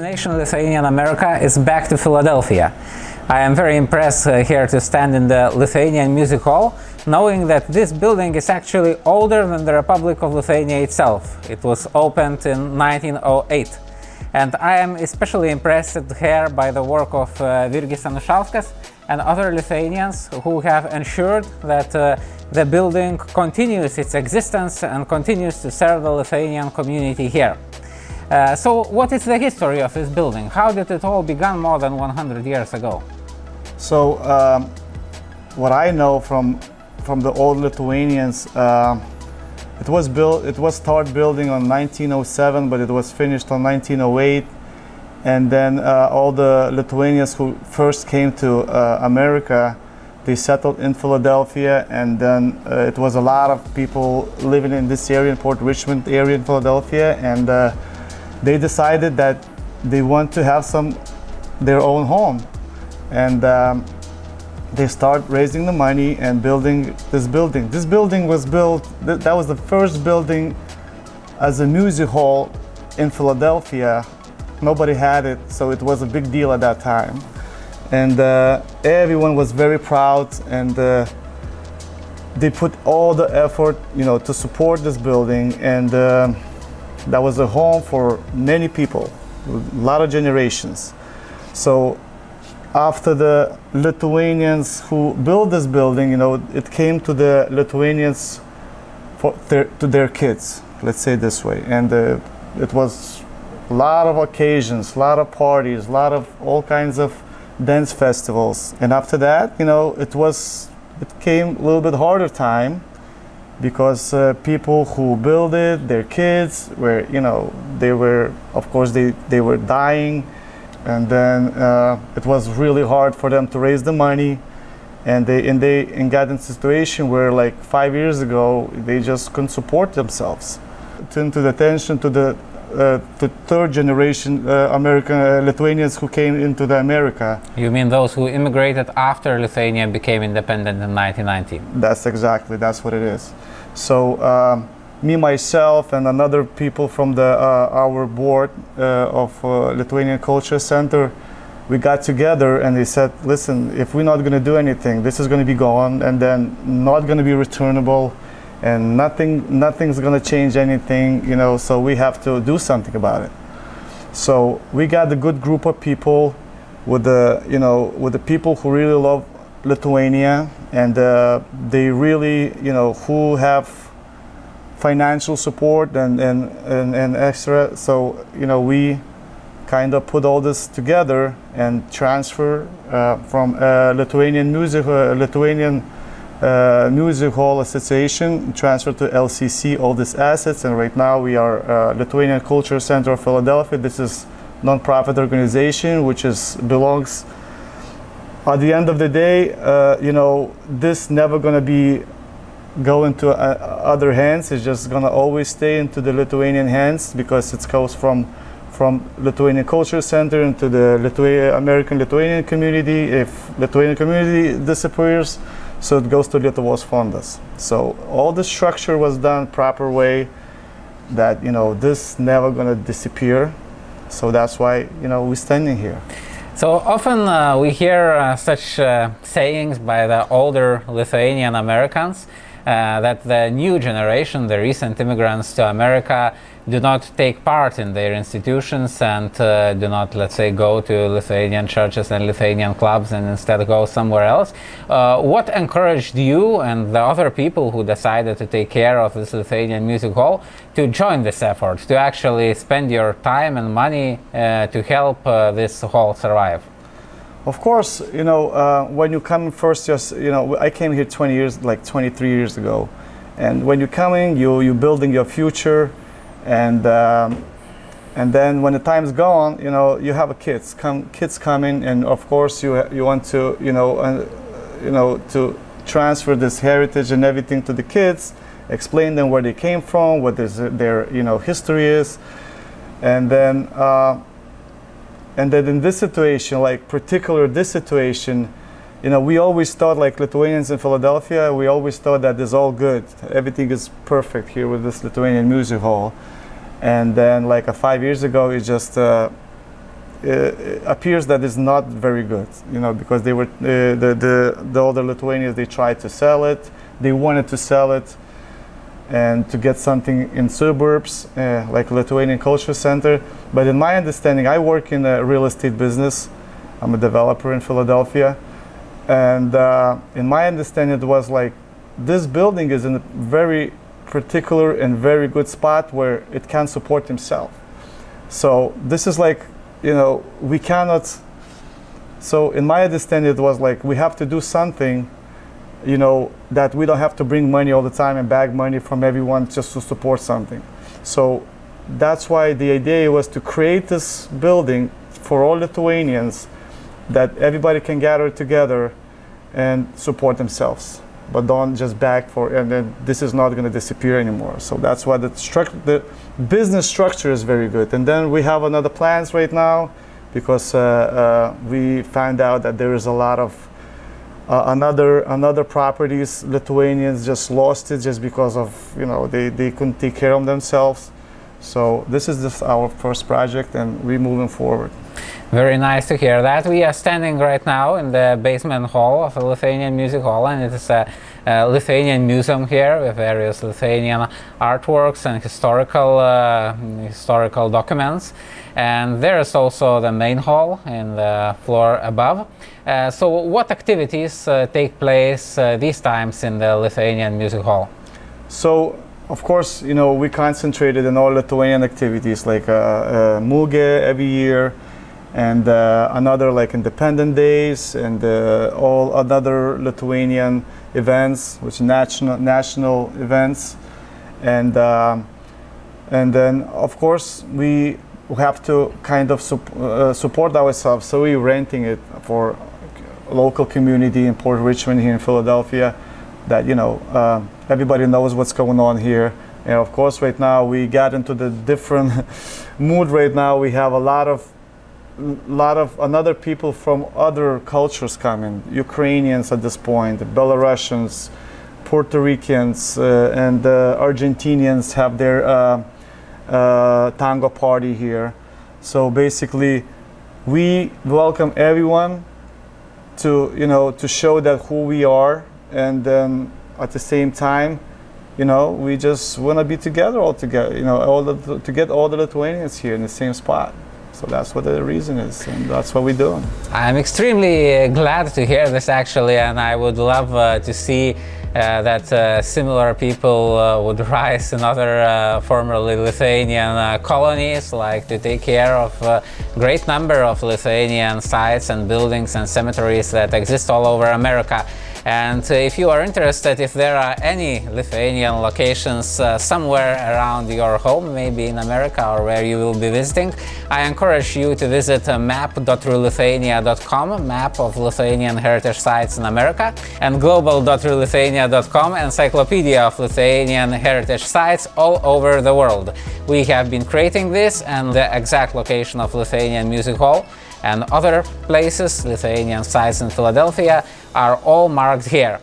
destination Lithuanian America is back to Philadelphia. I am very impressed here to stand in the Lithuanian Music Hall, knowing that this building is actually older than the Republic of Lithuania itself. It was opened in 1908. And I am especially impressed here by the work of Virgis Anušauskas and other Lithuanians who have ensured that the building continues its existence and continues to serve the Lithuanian community here. So what is the history of this building? How did it all begin more than 100 years ago? So what I know from the old Lithuanians, it was started building on 1907, but it was finished on 1908. And then all the Lithuanians who first came to America, they settled in Philadelphia, and then it was a lot of people living in this area, in Port Richmond area in Philadelphia, and they decided that they want to have their own home, and they start raising the money and building this building. This building was built, that was the first building as a music hall in Philadelphia. Nobody had it, so it was a big deal at that time. And everyone was very proud, and they put all the effort, to support this building, and that was a home for many people, a lot of generations. So after the Lithuanians who built this building, it came to the Lithuanians to their kids, let's say this way. And it was a lot of occasions, a lot of parties, a lot of all kinds of dance festivals. And after that, it came a little bit harder time, because people who built it, their kids were, they were, of course, they were dying. And then it was really hard for them to raise the money, and they got in a situation where, like 5 years ago, they just couldn't support themselves. Turned to the attention to the third generation American Lithuanians who came into America. You mean those who immigrated after Lithuania became independent in 1919? That's what it is. So me, myself, and another people from our board of Lithuanian Culture Center, we got together and they said, listen, if we're not going to do anything, this is going to be gone and then not going to be returnable, and nothing's going to change anything, so we have to do something about it. So we got a good group of people with the people who really love Lithuania, and they really, who have financial support and extra. So, we kind of put all this together and transfer from Lithuanian Music Hall Association, transfer to LCC all these assets, and right now we are Lithuanian Culture Center of Philadelphia. This is non-profit organization which belongs. At the end of the day, this never going to go into other hands. It's just going to always stay into the Lithuanian hands, because it goes from Lithuanian Culture Center into the American Lithuanian community. If Lithuanian community disappears, so it goes to Lietuvos Fondas. So all the structure was done proper way, that this never going to disappear. So that's why we're standing here. So often we hear such sayings by the older Lithuanian Americans that the new generation, the recent immigrants to America, do not take part in their institutions and do not, let's say, go to Lithuanian churches and Lithuanian clubs, and instead go somewhere else. What encouraged you and the other people who decided to take care of this Lithuanian Music Hall to join this effort, to actually spend your time and money to help this hall survive? Of course, when you come first, I came here 23 years ago, and when you're coming, you're building your future, and then when the time's gone, you have kids coming, and of course you want to, to transfer this heritage and everything to the kids, explain them where they came from, what their history is, and then in this situation, we always thought, like Lithuanians in Philadelphia, we always thought that it's all good. Everything is perfect here with this Lithuanian Music Hall. And then like 5 years ago, it just appears that it's not very good, because they were the older Lithuanians, they tried to sell it, they wanted to sell it and to get something in suburbs like Lithuanian Culture Center. But in my understanding, I work in a real estate business. I'm a developer in Philadelphia, and in my understanding, it was like this building is in a very particular and very good spot where it can support himself. So this is like, we cannot. So in my understanding, it was like we have to do something, that we don't have to bring money all the time and bag money from everyone just to support something. So that's why the idea was to create this building for all Lithuanians, that everybody can gather together and support themselves, but don't just beg for, and then this is not going to disappear anymore. So that's why the business structure is very good. And then we have another plans right now, because we found out that there is a lot of another properties. Lithuanians just lost it just because of, they couldn't take care of themselves. So this is just our first project, and we're moving forward. Very nice to hear that. We are standing right now in the basement hall of the Lithuanian Music Hall, and it is a Lithuanian museum here with various Lithuanian artworks and historical documents. And there is also the main hall in the floor above. So what activities take place these times in the Lithuanian Music Hall? So, of course, we concentrated in all Lithuanian activities, like Muge every year, and another like Independent Days, and all other Lithuanian events, which national events, and then of course we have to kind of support ourselves. So we're renting it for a local community in Port Richmond here in Philadelphia, that everybody knows what's going on here. And of course, right now we got into the different mood. Right now we have a lot of another people from other cultures coming, Ukrainians at this point, Belarusians, Puerto Ricans, and Argentinians have their tango party here. So basically, we welcome everyone to show that who we are, and then at the same time, we just want to be together all together, to get all the Lithuanians here in the same spot. So that's what the reason is, and that's what we're doing. I'm extremely glad to hear this, actually, and I would love to see that similar people would rise in other formerly Lithuanian colonies, like to take care of a great number of Lithuanian sites and buildings and cemeteries that exist all over America. And if you are interested, if there are any Lithuanian locations somewhere around your home, maybe in America or where you will be visiting, I encourage you to visit map.rulithania.com, map of Lithuanian heritage sites in America, and global.rulithania.com, encyclopedia of Lithuanian heritage sites all over the world. We have been creating this, and the exact location of Lithuanian Music Hall and other places, Lithuanian sites in Philadelphia, are all marked here.